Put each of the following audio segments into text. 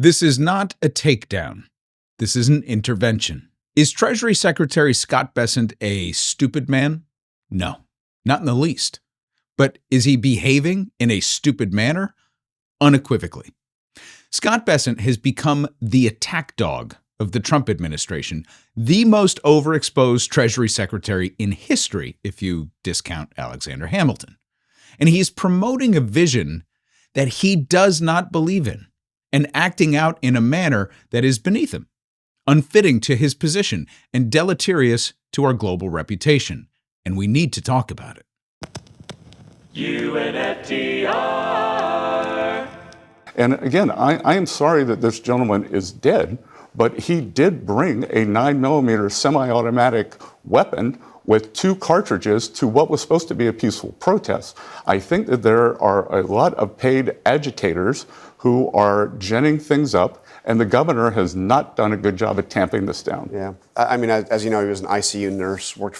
This is not a takedown. This is an intervention. Is Treasury Secretary Scott Bessent a stupid man? No, not in the least. But is he behaving in a stupid manner? Unequivocally. Scott Bessent has become the attack dog of the Trump administration, the most overexposed Treasury Secretary in history, if you discount Alexander Hamilton. And he's promoting a vision that he does not believe in, and acting out in a manner that is beneath him, unfitting to his position, and deleterious to our global reputation. And we need to talk about it. UNFTR. And again, I am sorry that this gentleman is dead, but he did bring a 9mm semi-automatic weapon with 2 cartridges to what was supposed to be a peaceful protest. I think that there are a lot of paid agitators who are ginning things up, and the governor has not done a good job at tamping this down. Yeah. I mean, as you know, he was an ICU nurse, worked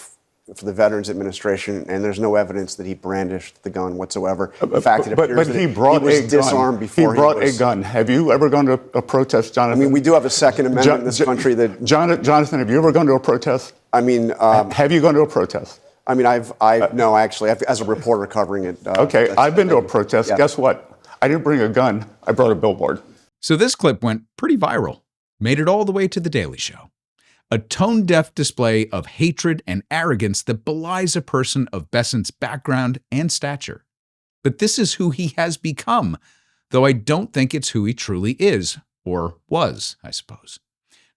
for the Veterans Administration, and there's no evidence that he brandished the gun whatsoever. In fact, it appears that he was disarmed before he brought a gun. Have you ever gone to a protest, Jonathan? I mean, we do have a Second Amendment in this country that... Jonathan, have you ever gone to a protest? I mean... have you gone to a protest? I mean, as a reporter covering it... okay, I've been to a protest. Yeah. Guess what? I didn't bring a gun. I brought a billboard. So this clip went pretty viral, made it all the way to The Daily Show. A tone-deaf display of hatred and arrogance that belies a person of Bessent's background and stature. But this is who he has become, though I don't think it's who he truly is, or was, I suppose.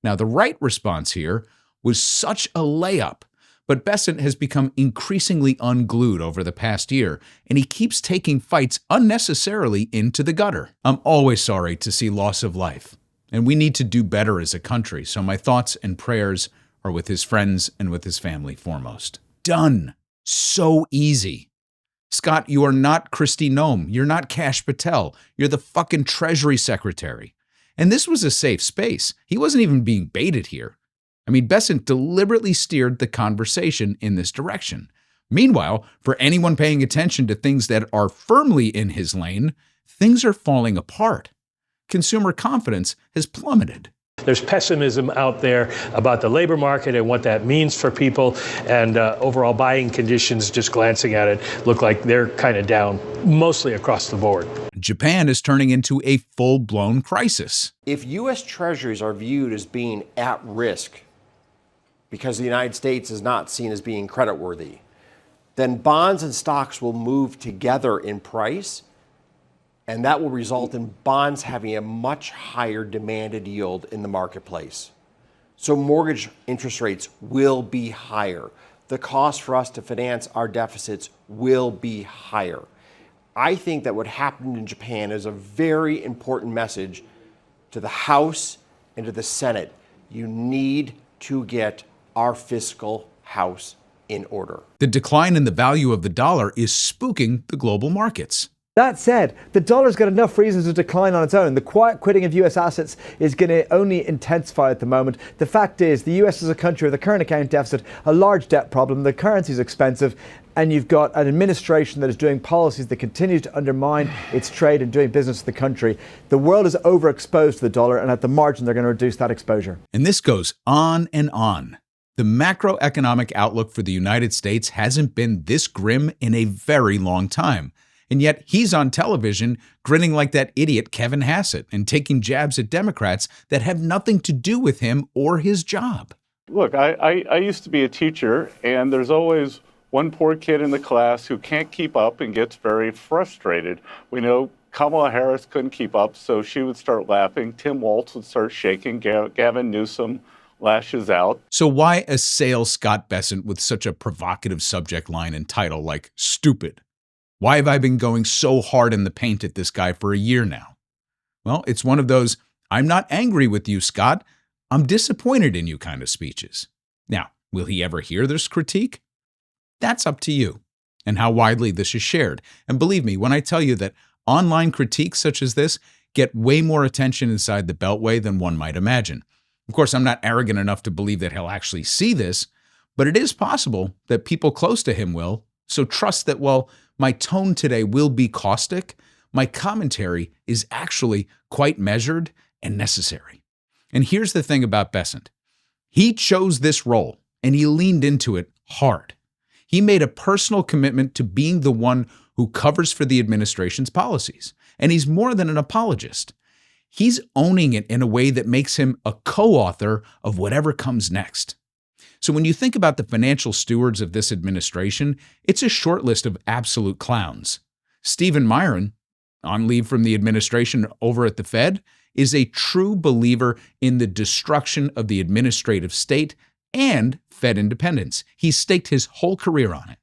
Now, the right response here was such a layup, but Bessent has become increasingly unglued over the past year, and he keeps taking fights unnecessarily into the gutter. I'm always sorry to see loss of life, and we need to do better as a country, so my thoughts and prayers are with his friends and with his family foremost. Done. So easy. Scott, you are not Kristi Noem. You're not Kash Patel. You're the fucking Treasury Secretary. And this was a safe space. He wasn't even being baited here. I mean, Bessent deliberately steered the conversation in this direction. Meanwhile, for anyone paying attention to things that are firmly in his lane, things are falling apart. Consumer confidence has plummeted. There's pessimism out there about the labor market and what that means for people, and overall buying conditions, just glancing at it, look like they're kind of down, mostly across the board. Japan is turning into a full-blown crisis. If U.S. Treasuries are viewed as being at risk because the United States is not seen as being creditworthy, then bonds and stocks will move together in price, and that will result in bonds having a much higher demanded yield in the marketplace. So mortgage interest rates will be higher. The cost for us to finance our deficits will be higher. I think that what happened in Japan is a very important message to the House and to the Senate. You need to get our fiscal house in order. The decline in the value of the dollar is spooking the global markets. That said, the dollar's got enough reasons to decline on its own. The quiet quitting of US assets is going to only intensify at the moment. The fact is, the US is a country with a current account deficit, a large debt problem, the currency is expensive, and you've got an administration that is doing policies that continue to undermine its trade and doing business with the country. The world is overexposed to the dollar, and at the margin, they're going to reduce that exposure. And this goes on and on. The macroeconomic outlook for the United States hasn't been this grim in a very long time. And yet he's on television grinning like that idiot Kevin Hassett and taking jabs at Democrats that have nothing to do with him or his job. Look, I used to be a teacher, and there's always one poor kid in the class who can't keep up and gets very frustrated. We know Kamala Harris couldn't keep up, so she would start laughing. Tim Walz would start shaking. Gavin Newsom lashes out. So why assail Scott Bessent with such a provocative subject line and title like stupid? Why have I been going so hard in the paint at this guy for a year now? Well, it's one of those, I'm not angry with you, Scott. I'm disappointed in you kind of speeches. Now, will he ever hear this critique? That's up to you and how widely this is shared. And believe me, when I tell you that online critiques such as this get way more attention inside the Beltway than one might imagine. Of course, I'm not arrogant enough to believe that he'll actually see this, but it is possible that people close to him will. So trust that while my tone today will be caustic, my commentary is actually quite measured and necessary. And here's the thing about Bessant. He chose this role, and he leaned into it hard. He made a personal commitment to being the one who covers for the administration's policies. And he's more than an apologist. He's owning it in a way that makes him a co-author of whatever comes next. So when you think about the financial stewards of this administration, it's a short list of absolute clowns. Stephen Myron, on leave from the administration over at the Fed, is a true believer in the destruction of the administrative state and Fed independence. He staked his whole career on it.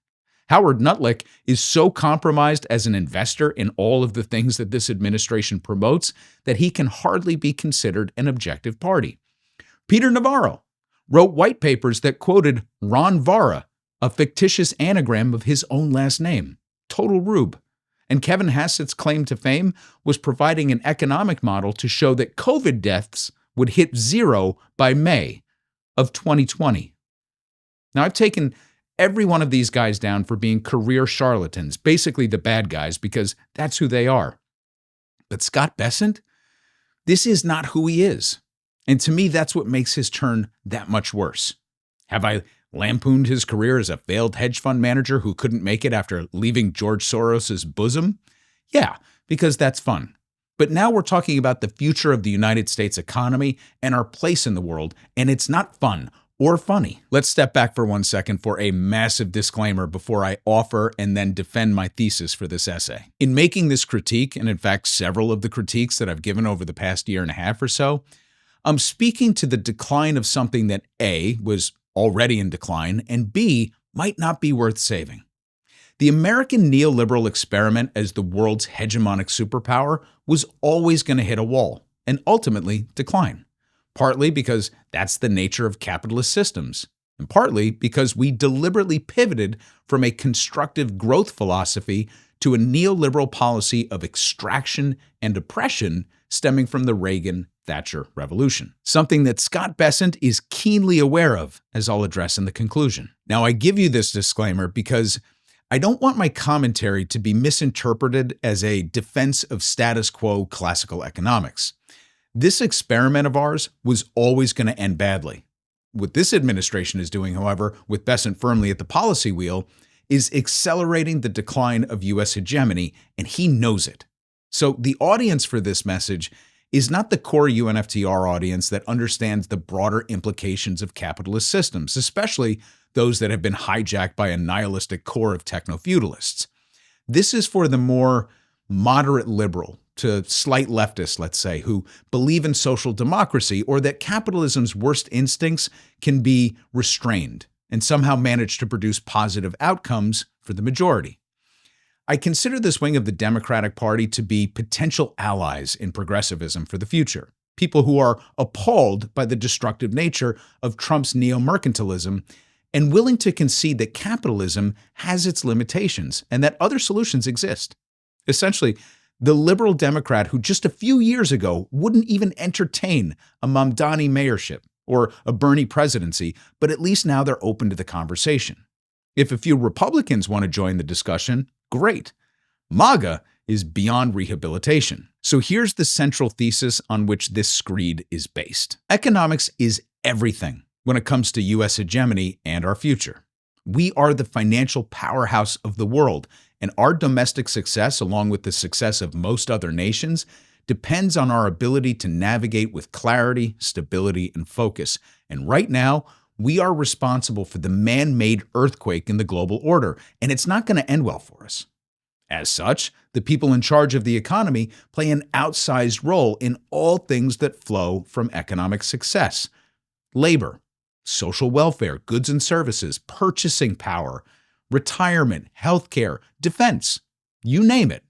Howard Nutlick is so compromised as an investor in all of the things that this administration promotes that he can hardly be considered an objective party. Peter Navarro wrote white papers that quoted Ron Vara, a fictitious anagram of his own last name. Total rube. And Kevin Hassett's claim to fame was providing an economic model to show that COVID deaths would hit zero by May of 2020. Now, I've taken every one of these guys down for being career charlatans, basically the bad guys, because that's who they are. But Scott Bessent, this is not who he is. And to me, that's what makes his turn that much worse. Have I lampooned his career as a failed hedge fund manager who couldn't make it after leaving George Soros's bosom? Yeah, because that's fun. But now we're talking about the future of the United States economy and our place in the world, and it's not fun or funny. Let's step back for 1 second for a massive disclaimer before I offer and then defend my thesis for this essay. In making this critique, and in fact several of the critiques that I've given over the past year and a half or so, I'm speaking to the decline of something that A, was already in decline, and B, might not be worth saving. The American neoliberal experiment as the world's hegemonic superpower was always going to hit a wall and ultimately decline. Partly because that's the nature of capitalist systems, and partly because we deliberately pivoted from a constructive growth philosophy to a neoliberal policy of extraction and oppression stemming from the Reagan-Thatcher revolution, something that Scott Bessent is keenly aware of, as I'll address in the conclusion. Now, I give you this disclaimer because I don't want my commentary to be misinterpreted as a defense of status quo classical economics. This experiment of ours was always going to end badly. What this administration is doing, however, with Bessent firmly at the policy wheel, is accelerating the decline of U.S. hegemony, and he knows it. So the audience for this message is not the core UNFTR audience that understands the broader implications of capitalist systems, especially those that have been hijacked by a nihilistic core of techno-feudalists. This is for the more moderate liberal to slight leftists, let's say, who believe in social democracy or that capitalism's worst instincts can be restrained and somehow manage to produce positive outcomes for the majority. I consider this wing of the Democratic Party to be potential allies in progressivism for the future, people who are appalled by the destructive nature of Trump's neo-mercantilism and willing to concede that capitalism has its limitations and that other solutions exist. Essentially, the liberal Democrat who just a few years ago wouldn't even entertain a Mamdani mayorship or a Bernie presidency, but at least now they're open to the conversation. If a few Republicans want to join the discussion, great. MAGA is beyond rehabilitation. So here's the central thesis on which this screed is based. Economics is everything when it comes to U.S. hegemony and our future. We are the financial powerhouse of the world, and our domestic success, along with the success of most other nations, depends on our ability to navigate with clarity, stability, and focus. And right now, we are responsible for the man-made earthquake in the global order, and it's not going to end well for us. As such, the people in charge of the economy play an outsized role in all things that flow from economic success: labor, social welfare, goods and services, purchasing power, retirement, healthcare, defense, you name it.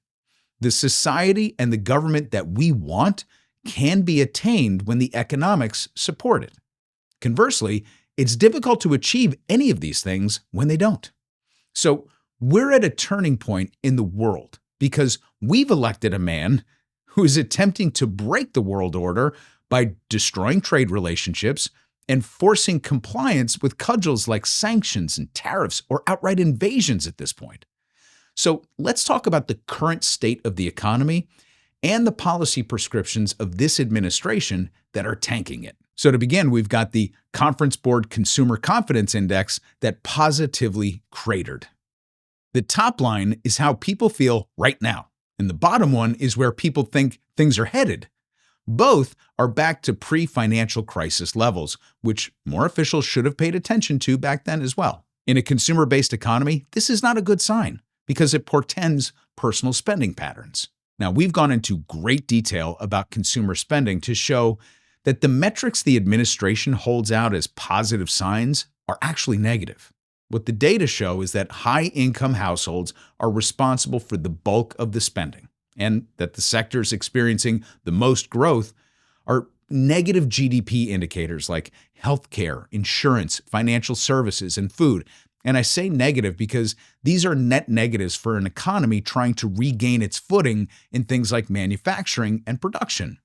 The society and the government that we want can be attained when the economics support it. Conversely, it's difficult to achieve any of these things when they don't. So we're at a turning point in the world because we've elected a man who is attempting to break the world order by destroying trade relationships and forcing compliance with cudgels like sanctions and tariffs or outright invasions at this point. So let's talk about the current state of the economy and the policy prescriptions of this administration that are tanking it. So to begin, we've got the Conference Board Consumer Confidence Index that positively cratered. The top line is how people feel right now, and the bottom one is where people think things are headed. Both are back to pre-financial crisis levels, which more officials should have paid attention to back then as well. In a consumer-based economy, this is not a good sign because it portends personal spending patterns. Now, we've gone into great detail about consumer spending to show that the metrics the administration holds out as positive signs are actually negative. What the data show is that high-income households are responsible for the bulk of the spending, and that the sectors experiencing the most growth are negative GDP indicators like healthcare, insurance, financial services, and food. And I say negative because these are net negatives for an economy trying to regain its footing in things like manufacturing and production.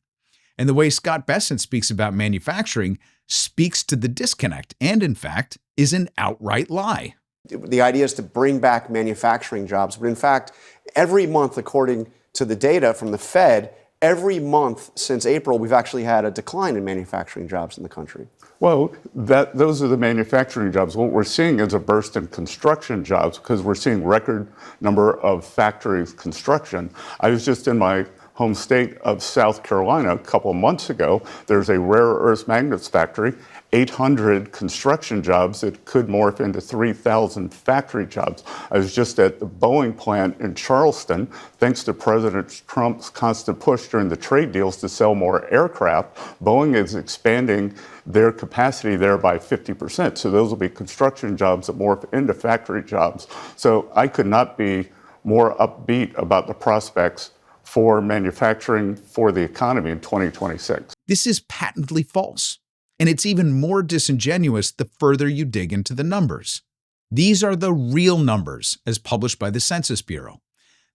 And the way Scott Bessent speaks about manufacturing speaks to the disconnect and, in fact, is an outright lie. The idea is to bring back manufacturing jobs, but in fact, every month, according to the data from the Fed, every month since April, we've actually had a decline in manufacturing jobs in the country. Well, those are the manufacturing jobs. What we're seeing is a burst in construction jobs because we're seeing record number of factories construction. I was just in my home state of South Carolina a couple of months ago. There's a rare earth magnets factory, 800 construction jobs that could morph into 3,000 factory jobs. I was just at the Boeing plant in Charleston, thanks to President Trump's constant push during the trade deals to sell more aircraft. Boeing is expanding their capacity there by 50%. So those will be construction jobs that morph into factory jobs. So I could not be more upbeat about the prospects for manufacturing, for the economy in 2026. This is patently false. And it's even more disingenuous the further you dig into the numbers. These are the real numbers as published by the Census Bureau.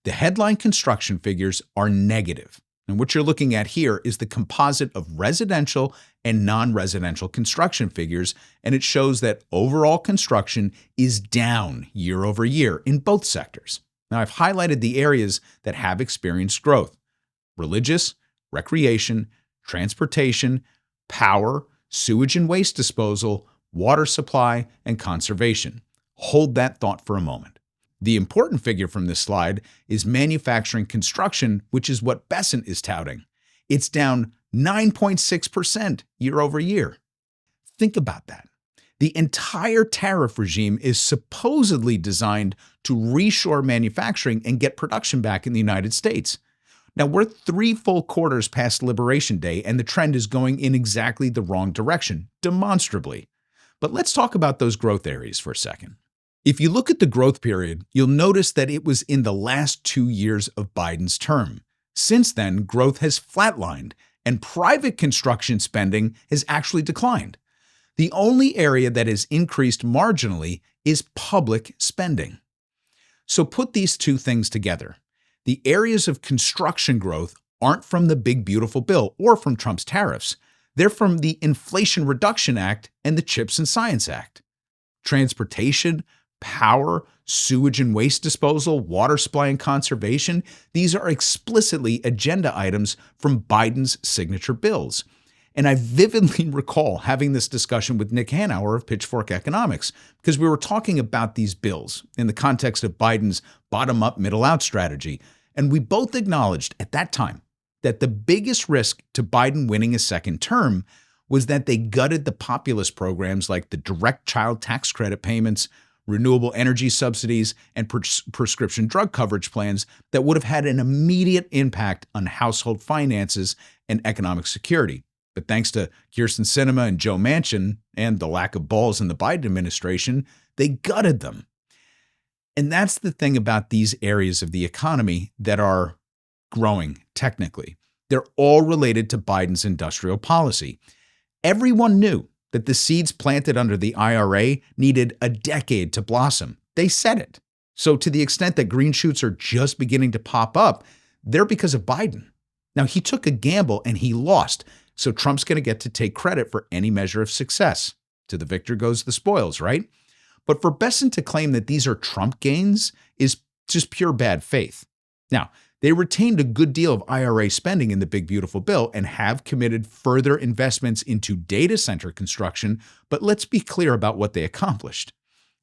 The headline construction figures are negative. And what you're looking at here is the composite of residential and non-residential construction figures, and it shows that overall construction is down year over year in both sectors. Now, I've highlighted the areas that have experienced growth: religious, recreation, transportation, power, sewage and waste disposal, water supply, and conservation. Hold that thought for a moment. The important figure from this slide is manufacturing construction, which is what Bessant is touting. It's down 9.6% year over year. Think about that. The entire tariff regime is supposedly designed to reshore manufacturing and get production back in the United States. Now, we're 3 full quarters past Liberation Day, and the trend is going in exactly the wrong direction, demonstrably. But let's talk about those growth areas for a second. If you look at the growth period, you'll notice that it was in the last 2 years of Biden's term. Since then, growth has flatlined, and private construction spending has actually declined. The only area that has increased marginally is public spending. So put these two things together. The areas of construction growth aren't from the Big Beautiful Bill or from Trump's tariffs. They're from the Inflation Reduction Act and the CHIPS and Science Act. Transportation, power, sewage and waste disposal, water supply and conservation, these are explicitly agenda items from Biden's signature bills. And I vividly recall having this discussion with Nick Hanauer of Pitchfork Economics, because we were talking about these bills in the context of Biden's bottom-up, middle-out strategy. And we both acknowledged at that time that the biggest risk to Biden winning a second term was that they gutted the populist programs like the direct child tax credit payments, renewable energy subsidies, and prescription drug coverage plans that would have had an immediate impact on household finances and economic security. But thanks to Kyrsten Sinema and Joe Manchin and the lack of balls in the Biden administration, they gutted them. And that's the thing about these areas of the economy that are growing technically. They're all related to Biden's industrial policy. Everyone knew that the seeds planted under the IRA needed a decade to blossom. They said it. So to the extent that green shoots are just beginning to pop up, they're because of Biden. Now, he took a gamble and he lost. So Trump's going to get to take credit for any measure of success. To the victor goes the spoils, right? But for Bessent to claim that these are Trump gains is just pure bad faith. Now, They retained a good deal of IRA spending in the Big Beautiful Bill and have committed further investments into data center construction, but let's be clear about what they accomplished.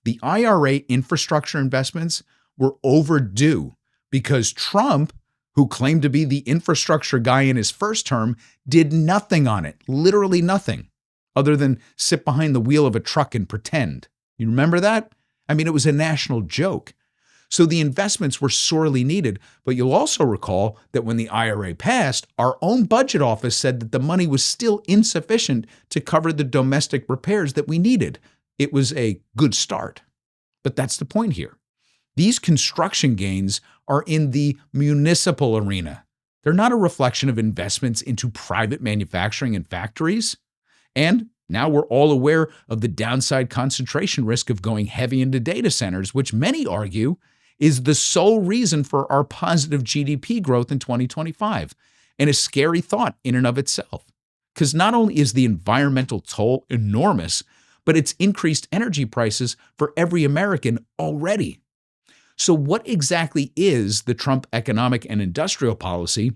The IRA infrastructure investments were overdue because Trump, who claimed to be the infrastructure guy in his first term, did nothing on it, literally nothing, other than sit behind the wheel of a truck and pretend. You remember that? I mean, it was a national joke. So the investments were sorely needed, but you'll also recall that when the IRA passed, our own budget office said that the money was still insufficient to cover the domestic repairs that we needed. It was a good start. But that's the point here. These construction gains are in the municipal arena. They're not a reflection of investments into private manufacturing and factories. And now we're all aware of the downside concentration risk of going heavy into data centers, which many argue is the sole reason for our positive GDP growth in 2025, and a scary thought in and of itself. Because not only is the environmental toll enormous, but it's increased energy prices for every American already. So what exactly is the Trump economic and industrial policy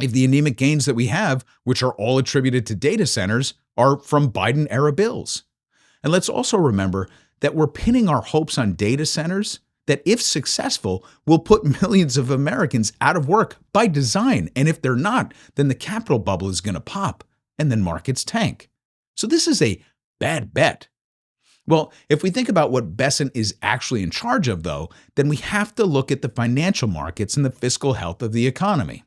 if the anemic gains that we have, which are all attributed to data centers, are from Biden-era bills? And let's also remember that we're pinning our hopes on data centers that, if successful, will put millions of Americans out of work by design. And if they're not, then the capital bubble is going to pop and then markets tank. So this is a bad bet. Well, if we think about what Bessant is actually in charge of, though, then we have to look at the financial markets and the fiscal health of the economy.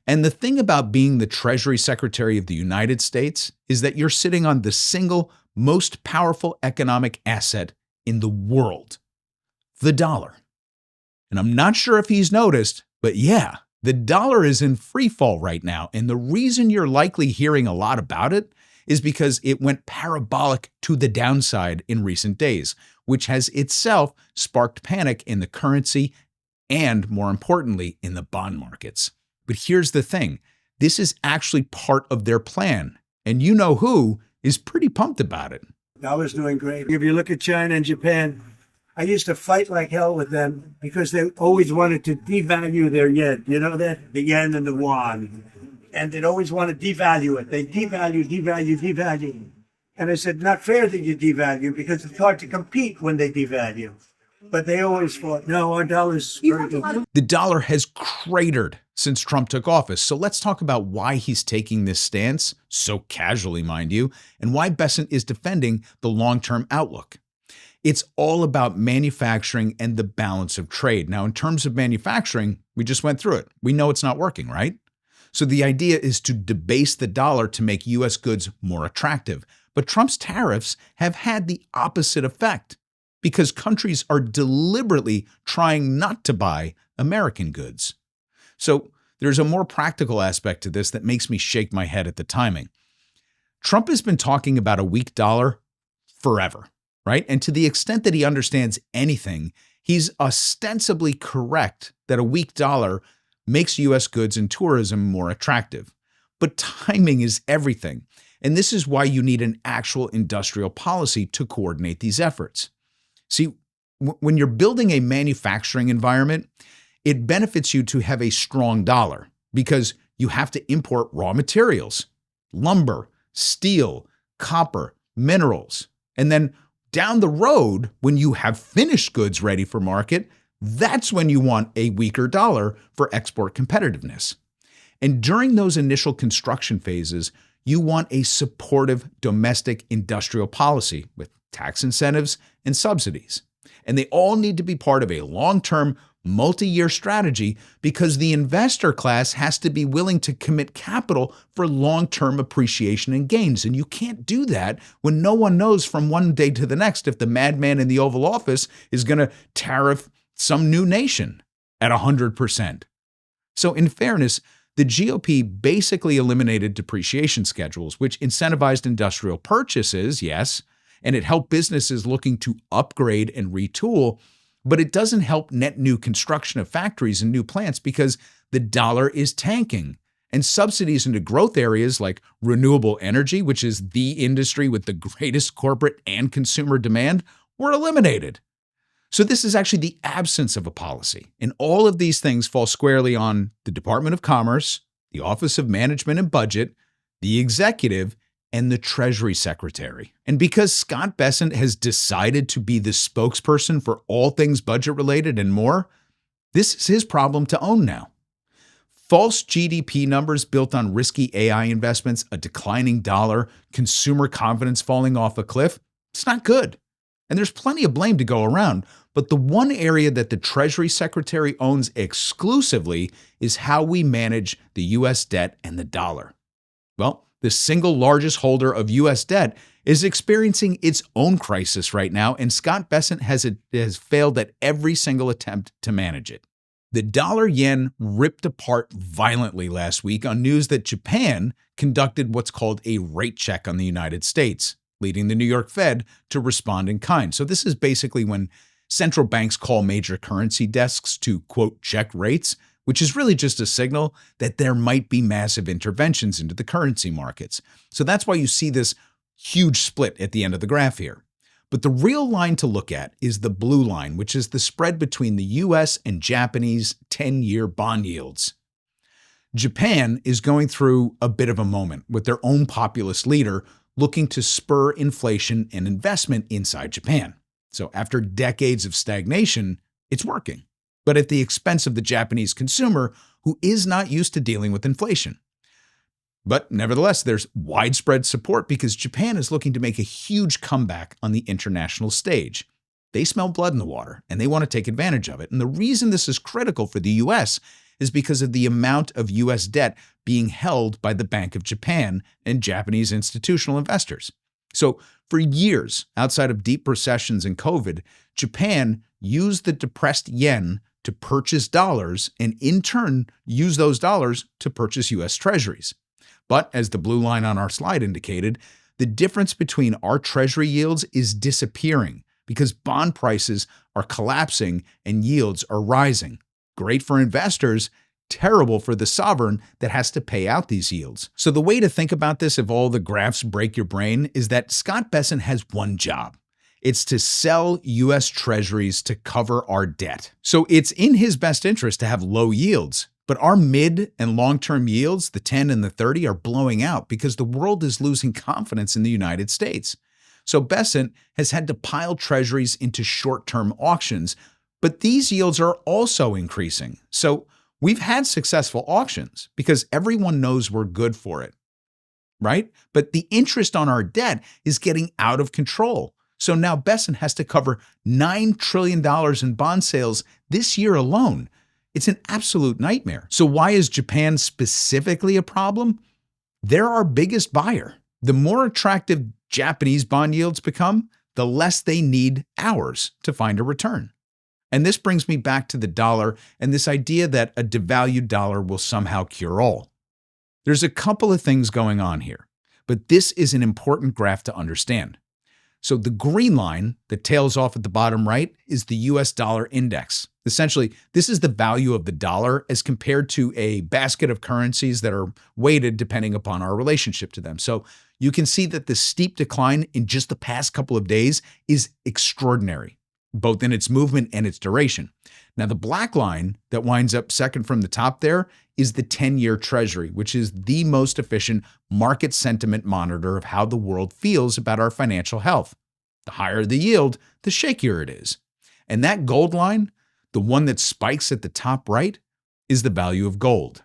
And the thing about being the Treasury Secretary of the United States is that you're sitting on the single most powerful economic asset in the world, the dollar. And I'm not sure if he's noticed, but yeah, the dollar is in free fall right now. And the reason you're likely hearing a lot about it is because it went parabolic to the downside in recent days, which has itself sparked panic in the currency and, more importantly, in the bond markets. But here's the thing. This is actually part of their plan. And you know who is pretty pumped about it. Dollar's doing great. If you look at China and Japan, I used to fight like hell with them because they always wanted to devalue their yen. You know that? The yen and the yuan. And they'd always want to devalue it. They devalue. And I said, not fair that you devalue because it's hard to compete when they devalue. But they always thought, no, our dollar's very good. The dollar has cratered since Trump took office. So let's talk about why he's taking this stance, so casually, mind you, and why Bessant is defending the long-term outlook. It's all about manufacturing and the balance of trade. Now, in terms of manufacturing, we just went through it. We know it's not working, right? So the idea is to debase the dollar to make U.S. goods more attractive. But Trump's tariffs have had the opposite effect because countries are deliberately trying not to buy American goods. So there's a more practical aspect to this that makes me shake my head at the timing. Trump has been talking about a weak dollar forever, right? And to the extent that he understands anything, he's ostensibly correct that a weak dollar makes U.S. goods and tourism more attractive. But timing is everything. And this is why you need an actual industrial policy to coordinate these efforts. See, when you're building a manufacturing environment, it benefits you to have a strong dollar because you have to import raw materials, lumber, steel, copper, minerals. And then down the road, when you have finished goods ready for market, that's when you want a weaker dollar for export competitiveness. And during those initial construction phases, you want a supportive domestic industrial policy with tax incentives and subsidies. And they all need to be part of a long-term, multi-year strategy because the investor class has to be willing to commit capital for long-term appreciation and gains. And you can't do that when no one knows from one day to the next if the madman in the Oval Office is going to tariff some new nation at 100%. So in fairness, the GOP basically eliminated depreciation schedules, which incentivized industrial purchases, yes, and it helped businesses looking to upgrade and retool, but it doesn't help net new construction of factories and new plants because the dollar is tanking. And subsidies into growth areas like renewable energy, which is the industry with the greatest corporate and consumer demand, were eliminated. So this is actually the absence of a policy. And all of these things fall squarely on the Department of Commerce, the Office of Management and Budget, the executive, and the Treasury Secretary. And because Scott Bessent has decided to be the spokesperson for all things budget related and more, this is his problem to own now. False GDP numbers built on risky AI investments, a declining dollar, consumer confidence falling off a cliff, it's not good. And there's plenty of blame to go around, but the one area that the Treasury Secretary owns exclusively is how we manage the U.S. debt and the dollar. Well, the single largest holder of U.S. debt is experiencing its own crisis right now, and Scott Bessent has failed at every single attempt to manage it. The dollar-yen ripped apart violently last week on news that Japan conducted what's called a rate check on the United States, leading the New York Fed to respond in kind. So this is basically when central banks call major currency desks to, quote, check rates, which is really just a signal that there might be massive interventions into the currency markets. So that's why you see this huge split at the end of the graph here. But the real line to look at is the blue line, which is the spread between the US and Japanese 10-year bond yields. Japan is going through a bit of a moment with their own populist leader looking to spur inflation and investment inside Japan. So after decades of stagnation, it's working, but at the expense of the Japanese consumer who is not used to dealing with inflation. But nevertheless, there's widespread support because Japan is looking to make a huge comeback on the international stage. They smell blood in the water, and they want to take advantage of it. And the reason this is critical for the U.S. is because of the amount of U.S. debt being held by the Bank of Japan and Japanese institutional investors. So for years, outside of deep recessions and COVID, Japan used the depressed yen to purchase dollars and in turn use those dollars to purchase U.S. treasuries. But as the blue line on our slide indicated, the difference between our treasury yields is disappearing because bond prices are collapsing and yields are rising. Great for investors, terrible for the sovereign that has to pay out these yields. So the way to think about this, if all the graphs break your brain, is that Scott Bessent has one job. It's to sell U.S. treasuries to cover our debt. So it's in his best interest to have low yields. But our mid and long-term yields, the 10 and the 30, are blowing out because the world is losing confidence in the United States. So Bessent has had to pile treasuries into short-term auctions, but these yields are also increasing. So we've had successful auctions because everyone knows we're good for it, right? But the interest on our debt is getting out of control. So now Bessent has to cover $9 trillion in bond sales this year alone. It's an absolute nightmare. So why is Japan specifically a problem? They're our biggest buyer. The more attractive Japanese bond yields become, the less they need ours to find a return. And this brings me back to the dollar and this idea that a devalued dollar will somehow cure all. There's a couple of things going on here, but this is an important graph to understand. So the green line that tails off at the bottom right is the US dollar index. Essentially, this is the value of the dollar as compared to a basket of currencies that are weighted depending upon our relationship to them. So you can see that the steep decline in just the past couple of days is extraordinary, both in its movement and its duration. Now, the black line that winds up second from the top there is the 10-year Treasury, which is the most efficient market sentiment monitor of how the world feels about our financial health. The higher the yield, the shakier it is. And that gold line, the one that spikes at the top right, is the value of gold.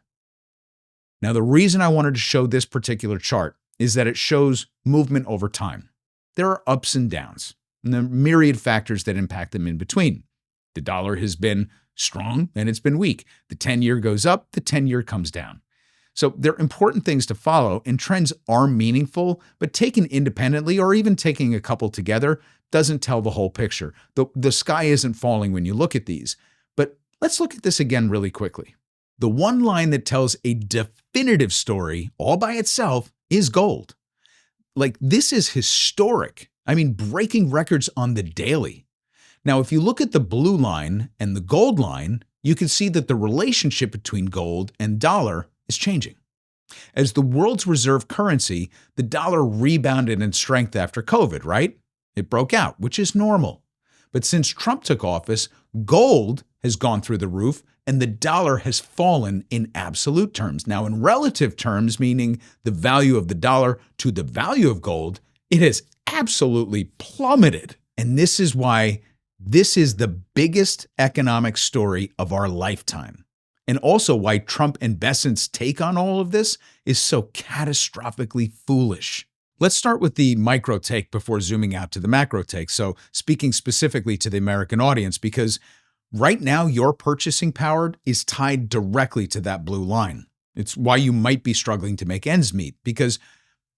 Now, the reason I wanted to show this particular chart is that it shows movement over time. There are ups and downs, and there are myriad factors that impact them in between. The dollar has been strong and it's been weak. The 10-year goes up, the 10-year comes down. So they're important things to follow, and trends are meaningful, but taken independently or even taking a couple together doesn't tell the whole picture. The sky isn't falling when you look at these. But let's look at this again really quickly. The one line that tells a definitive story all by itself is gold. Like, this is historic. I mean, breaking records on the daily. Now, if you look at the blue line and the gold line, you can see that the relationship between gold and dollar is changing. As the world's reserve currency, the dollar rebounded in strength after COVID, right? It broke out, which is normal. But since Trump took office, gold has gone through the roof and the dollar has fallen in absolute terms. Now, in relative terms, meaning the value of the dollar to the value of gold, it has absolutely plummeted. And this is why this is the biggest economic story of our lifetime. And also why Trump and Bessant's take on all of this is so catastrophically foolish. Let's start with the micro take before zooming out to the macro take. So speaking specifically to the American audience, because right now your purchasing power is tied directly to that blue line. It's why you might be struggling to make ends meet, because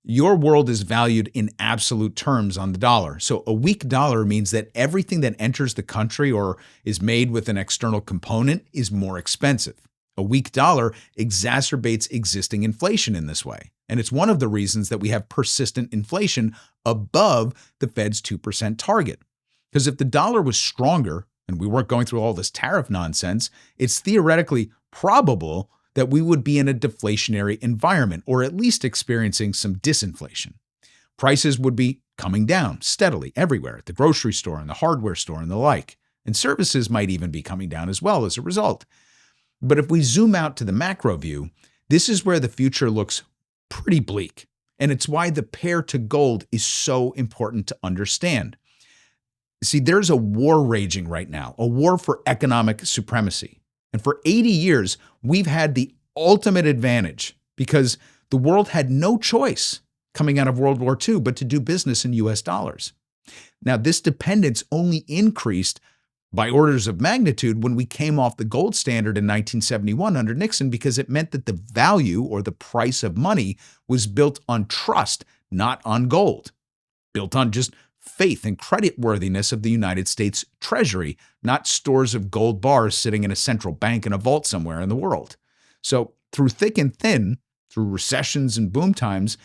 your world is valued in absolute terms on the dollar. So a weak dollar means that everything that enters the country or is made with an external component is more expensive. A weak dollar exacerbates existing inflation in this way. And it's one of the reasons that we have persistent inflation above the Fed's 2% target. Because if the dollar was stronger and we weren't going through all this tariff nonsense, it's theoretically probable that we would be in a deflationary environment, or at least experiencing some disinflation. Prices would be coming down steadily everywhere, at the grocery store and the hardware store and the like. And services might even be coming down as well as a result. But if we zoom out to the macro view, this is where the future looks pretty bleak. And it's why the pair to gold is so important to understand. See, there's a war raging right now, a war for economic supremacy. And for 80 years, we've had the ultimate advantage because the world had no choice coming out of World War II but to do business in US dollars. Now, this dependence only increased by orders of magnitude when we came off the gold standard in 1971 under Nixon, because it meant that the value or the price of money was built on trust, not on gold, built on just faith and creditworthiness of the United States Treasury, not stores of gold bars sitting in a central bank in a vault somewhere in the world. So through thick and thin, through recessions and boom times,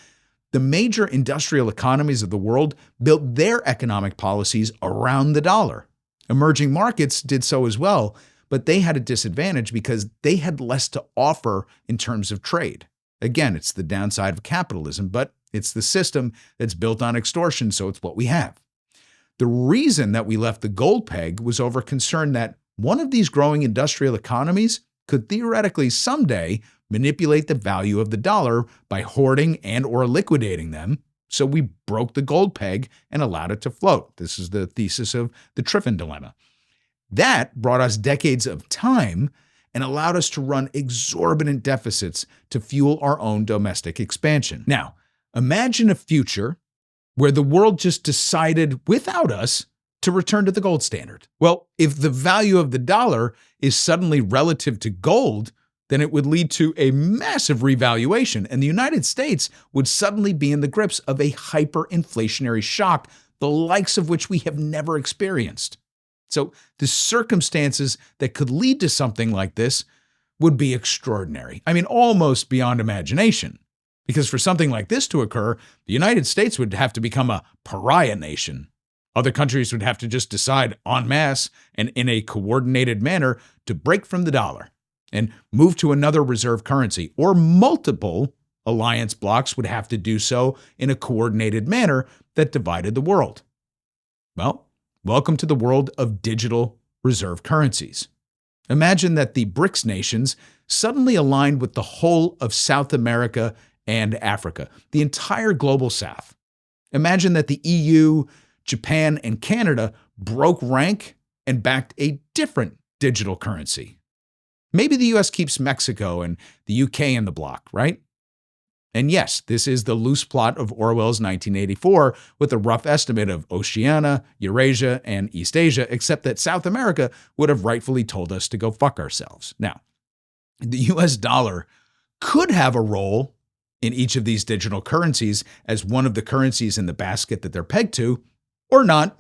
the major industrial economies of the world built their economic policies around the dollar. Emerging markets did so as well, but they had a disadvantage because they had less to offer in terms of trade. Again, it's the downside of capitalism, but it's the system that's built on extortion, so it's what we have. The reason that we left the gold peg was over concern that one of these growing industrial economies could theoretically someday manipulate the value of the dollar by hoarding and or liquidating them. So we broke the gold peg and allowed it to float. This is the thesis of the Griffin dilemma. That brought us decades of time and allowed us to run exorbitant deficits to fuel our own domestic expansion. Now, imagine a future where the world just decided without us to return to the gold standard. Well, if the value of the dollar is suddenly relative to gold, then it would lead to a massive revaluation, and the United States would suddenly be in the grips of a hyperinflationary shock, the likes of which we have never experienced. So the circumstances that could lead to something like this would be extraordinary. I mean, almost beyond imagination. Because for something like this to occur, the United States would have to become a pariah nation. Other countries would have to just decide en masse and in a coordinated manner to break from the dollar and move to another reserve currency, or multiple alliance blocs would have to do so in a coordinated manner that divided the world. Well, welcome to the world of digital reserve currencies. Imagine that the BRICS nations suddenly aligned with the whole of South America and Africa, the entire global South. Imagine that the EU, Japan, and Canada broke rank and backed a different digital currency. Maybe the US keeps Mexico and the UK in the bloc, right? And yes, this is the loose plot of Orwell's 1984 with a rough estimate of Oceania, Eurasia, and East Asia, except that South America would have rightfully told us to go fuck ourselves. Now, the US dollar could have a role in each of these digital currencies as one of the currencies in the basket that they're pegged to, or not.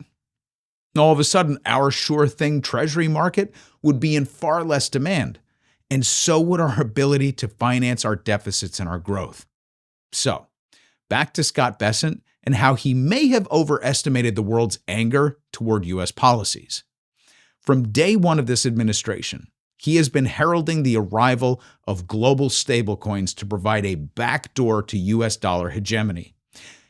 All of a sudden, our sure thing treasury market would be in far less demand, and so would our ability to finance our deficits and our growth. So, back to Scott Bessent and how he may have overestimated the world's anger toward U.S. policies. From day one of this administration, he has been heralding the arrival of global stablecoins to provide a backdoor to U.S. dollar hegemony.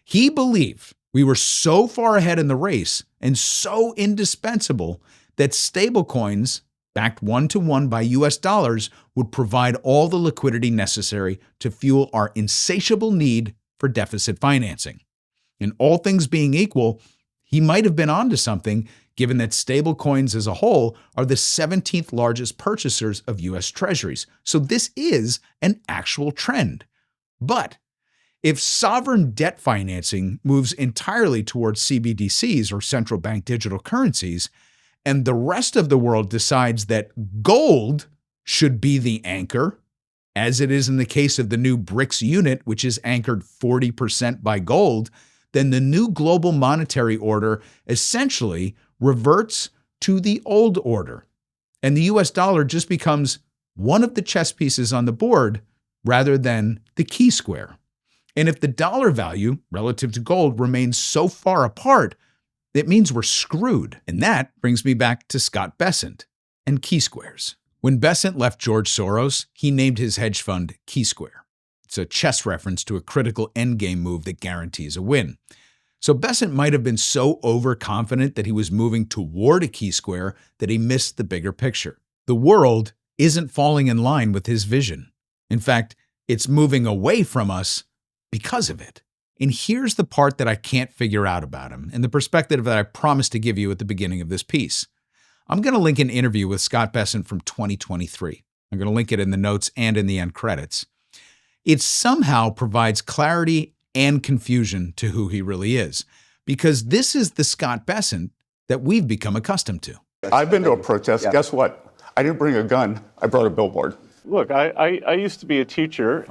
He believed we were so far ahead in the race and so indispensable that stablecoins backed one-to-one by US dollars would provide all the liquidity necessary to fuel our insatiable need for deficit financing. And all things being equal, he might have been onto something, given that stablecoins as a whole are the 17th largest purchasers of US treasuries. So this is an actual trend. But if sovereign debt financing moves entirely towards CBDCs or central bank digital currencies, and the rest of the world decides that gold should be the anchor, as it is in the case of the new BRICS unit, which is anchored 40% by gold, then the new global monetary order essentially reverts to the old order. And the US dollar just becomes one of the chess pieces on the board rather than the key square. And if the dollar value relative to gold remains so far apart, it means we're screwed. And that brings me back to Scott Bessent and key squares. When Bessent left George Soros, he named his hedge fund Key Square. It's a chess reference to a critical endgame move that guarantees a win. So Bessent might have been so overconfident that he was moving toward a key square that he missed the bigger picture. The world isn't falling in line with his vision. In fact, it's moving away from us because of it. And here's the part that I can't figure out about him, and the perspective that I promised to give you at the beginning of this piece. I'm going to link an interview with Scott Bessent from 2023. I'm going to link it in the notes and in the end credits. It somehow provides clarity and confusion to who he really is, because this is the Scott Bessent that we've become accustomed to. I've been to a protest. Yeah. Guess what? I didn't bring a gun. I brought a billboard. Look, I used to be a teacher.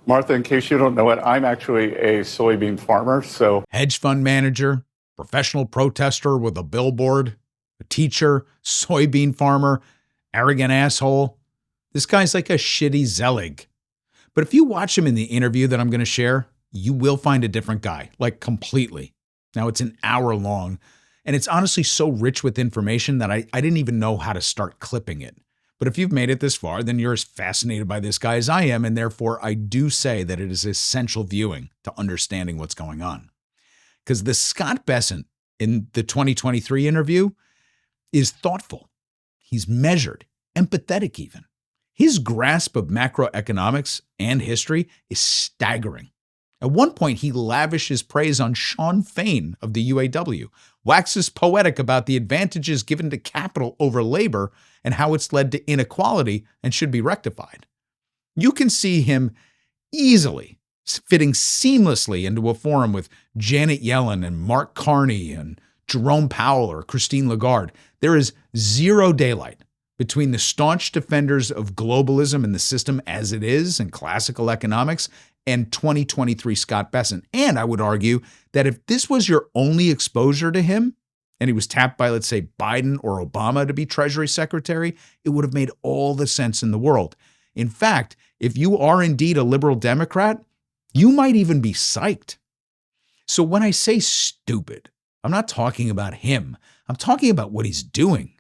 Martha, in case you don't know it, I'm actually a soybean farmer. So, hedge fund manager, professional protester with a billboard, a teacher, soybean farmer, arrogant asshole. This guy's like a shitty Zelig. But if you watch him in the interview that I'm going to share, you will find a different guy, like completely. Now, it's an hour long, and it's honestly so rich with information that I didn't even know how to start clipping it. But if you've made it this far, then you're as fascinated by this guy as I am, and therefore I do say that it is essential viewing to understanding what's going on. Because the Scott Bessent in the 2023 interview is thoughtful. He's measured, empathetic even. His grasp of macroeconomics and history is staggering. At one point, he lavishes praise on Sean Fain of the UAW, waxes poetic about the advantages given to capital over labor and how it's led to inequality and should be rectified. You can see him easily fitting seamlessly into a forum with Janet Yellen and Mark Carney and Jerome Powell or Christine Lagarde. There is zero daylight between the staunch defenders of globalism and the system as it is and classical economics and 2023 Scott Bessent. And I would argue that if this was your only exposure to him, and he was tapped by, let's say, Biden or Obama to be Treasury Secretary, it would have made all the sense in the world. In fact, if you are indeed a liberal Democrat, you might even be psyched. So when I say stupid, I'm not talking about him. I'm talking about what he's doing.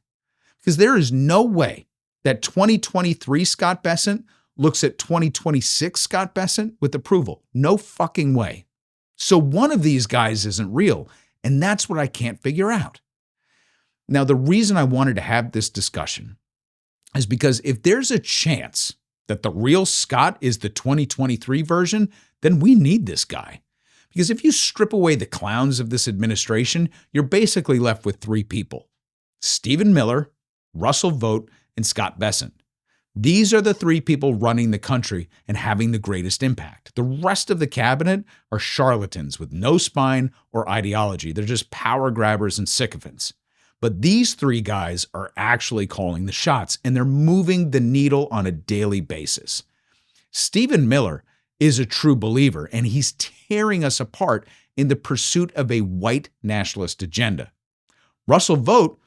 Because there is no way that 2023 Scott Bessent looks at 2026 Scott Bessent with approval. No fucking way. So one of these guys isn't real, and that's what I can't figure out. Now, the reason I wanted to have this discussion is because if there's a chance that the real Scott is the 2023 version, then we need this guy. Because if you strip away the clowns of this administration, you're basically left with three people: Stephen Miller, Russell Vought, and Scott Bessent. These are the three people running the country and having the greatest impact. The rest of the cabinet are charlatans with no spine or ideology. They're just power grabbers and sycophants. But these three guys are actually calling the shots, and they're moving the needle on a daily basis. Stephen Miller is a true believer, and he's tearing us apart in the pursuit of a white nationalist agenda. Russell Vought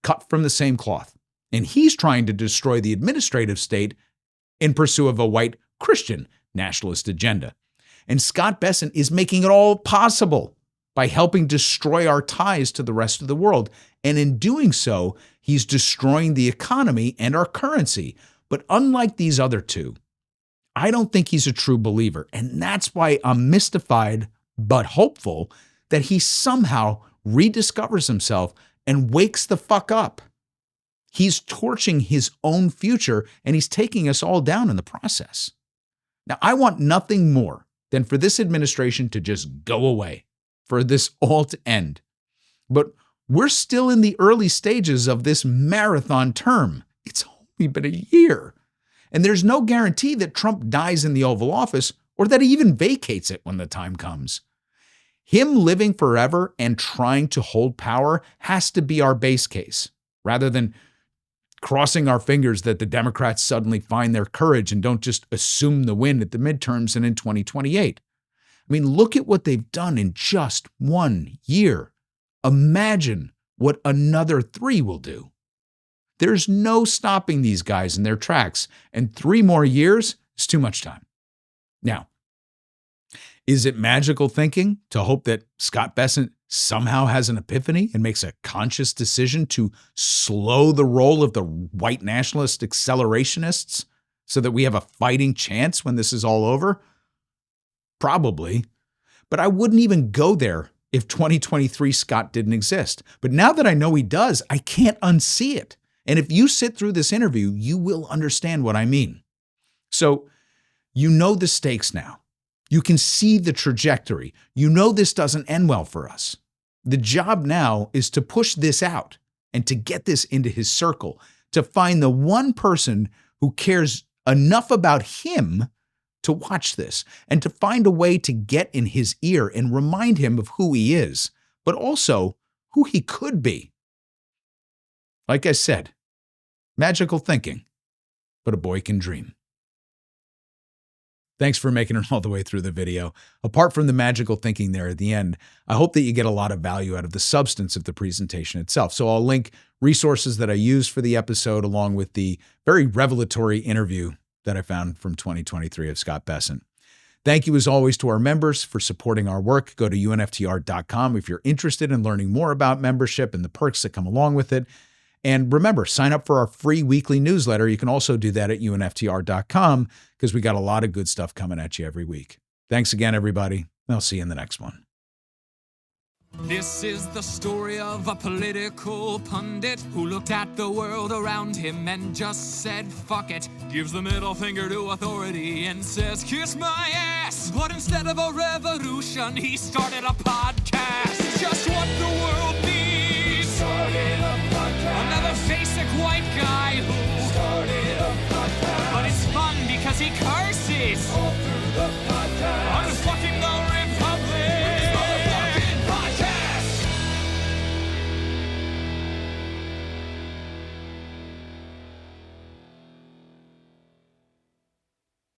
cut from the same cloth, and he's trying to destroy the administrative state in pursuit of a white Christian nationalist agenda. And Scott Bessent is making it all possible by helping destroy our ties to the rest of the world. And in doing so, he's destroying the economy and our currency. But unlike these other two, I don't think he's a true believer. And that's why I'm mystified but hopeful that he somehow rediscovers himself and wakes the fuck up. He's torching his own future, and he's taking us all down in the process. Now, I want nothing more than for this administration to just go away, for this all to end. But we're still in the early stages of this marathon term. It's only been a year. And there's no guarantee that Trump dies in the Oval Office or that he even vacates it when the time comes. Him living forever and trying to hold power has to be our base case, rather than crossing our fingers that the Democrats suddenly find their courage and don't just assume the win at the midterms and in 2028. I mean, look at what they've done in just 1 year. Imagine what another 3 will do. There's no stopping these guys in their tracks, and 3 more years is too much time. Now, is it magical thinking to hope that Scott Bessent somehow has an epiphany and makes a conscious decision to slow the roll of the white nationalist accelerationists so that we have a fighting chance when this is all over? Probably. But I wouldn't even go there if 2023 Scott didn't exist. But now that I know he does, I can't unsee it. And if you sit through this interview, you will understand what I mean. So, you know the stakes now. You can see the trajectory. You know this doesn't end well for us. The job now is to push this out and to get this into his circle, to find the one person who cares enough about him to watch this, and to find a way to get in his ear and remind him of who he is, but also who he could be. Like I said, magical thinking, but a boy can dream. Thanks for making it all the way through the video. Apart from the magical thinking there at the end, I hope that you get a lot of value out of the substance of the presentation itself. So I'll link resources that I used for the episode along with the very revelatory interview that I found from 2023 of Scott Bessent. Thank you as always to our members for supporting our work. Go to UNFTR.com if you're interested in learning more about membership and the perks that come along with it. And remember, sign up for our free weekly newsletter. You can also do that at UNFTR.com because we got a lot of good stuff coming at you every week. Thanks again, everybody. I'll see you in the next one. This is the story of a political pundit who looked at the world around him and just said, fuck it. Gives the middle finger to authority and says, kiss my ass. But instead of a revolution, he started a podcast. Just what the world needs. Started a podcast. Another basic white guy who started a podcast. But it's fun because he curses.